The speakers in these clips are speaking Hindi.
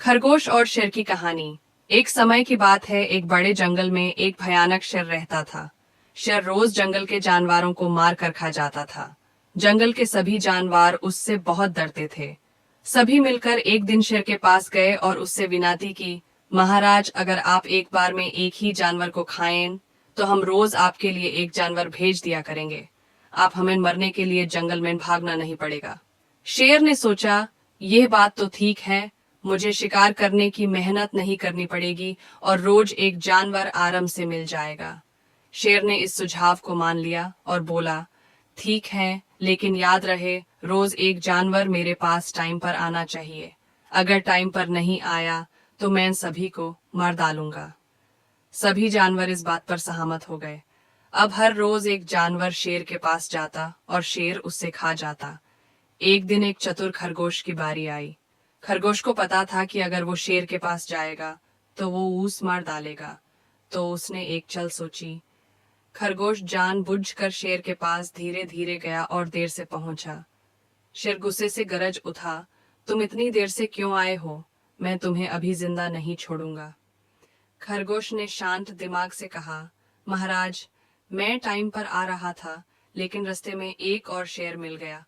खरगोश और शेर की कहानी। एक समय की बात है, एक बड़े जंगल में एक भयानक शेर रहता था। शेर रोज जंगल के जानवरों को मार कर खा जाता था। जंगल के सभी जानवर उससे बहुत डरते थे। सभी मिलकर एक दिन शेर के पास गए और उससे विनती की, महाराज, अगर आप एक बार में एक ही जानवर को खाएं तो हम रोज आपके लिए एक जानवर भेज दिया करेंगे। आप हमें मरने के लिए जंगल में भागना नहीं पड़ेगा। शेर ने सोचा, यह बात तो ठीक है, मुझे शिकार करने की मेहनत नहीं करनी पड़ेगी और रोज एक जानवर आराम से मिल जाएगा। शेर ने इस सुझाव को मान लिया और बोला, ठीक है, लेकिन याद रहे, रोज एक जानवर मेरे पास टाइम पर आना चाहिए। अगर टाइम पर नहीं आया तो मैं सभी को मार डालूंगा। सभी जानवर इस बात पर सहमत हो गए। अब हर रोज एक जानवर शेर के पास जाता और शेर उससे खा जाता। एक दिन एक चतुर खरगोश की बारी आई। खरगोश को पता था कि अगर वो शेर के पास जाएगा तो वो उस मार डालेगा। तो उसने एक चल सोची। खरगोश जानबूझकर शेर के पास धीरे धीरे गया और देर से पहुंचा। शेर गुस्से से गरज उठा, तुम इतनी देर से क्यों आए हो? मैं तुम्हें अभी जिंदा नहीं छोड़ूंगा। खरगोश ने शांत दिमाग से कहा, महाराज, मैं टाइम पर आ रहा था, लेकिन रास्ते में एक और शेर मिल गया।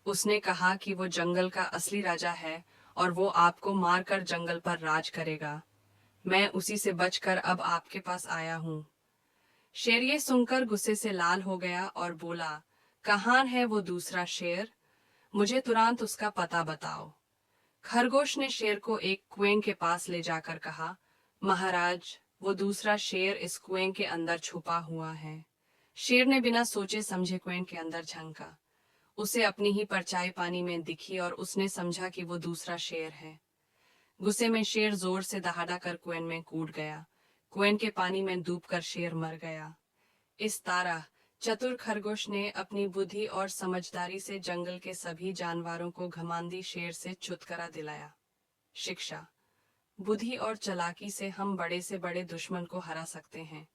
उसने कहा कि वो जंगल का असली राजा है और वो आपको मारकर जंगल पर राज करेगा। मैं उसी से बचकर अब आपके पास आया हूँ। शेर ये सुनकर गुस्से से लाल हो गया और बोला, कहाँ है वो दूसरा शेर? मुझे तुरंत उसका पता बताओ। खरगोश ने शेर को एक कुएं के पास ले जाकर कहा, महाराज, वो दूसरा शेर इस कुएं के अंदर छुपा हुआ है। शेर ने बिना सोचे समझे कुएं के अंदर झांका। उसे अपनी ही परछाई पानी में दिखी और उसने समझा कि वो दूसरा शेर है। गुस्से में शेर जोर से दहाड़ा कर कुएं में कूद गया। कुएं के पानी में डूबकर शेर मर गया। इस तरह चतुर खरगोश ने अपनी बुद्धि और समझदारी से जंगल के सभी जानवरों को घमंडी शेर से छुटकारा दिलाया। शिक्षा। बुद्धि और चालाकी से हम बड़े से बड़े दुश्मन को हरा सकते हैं।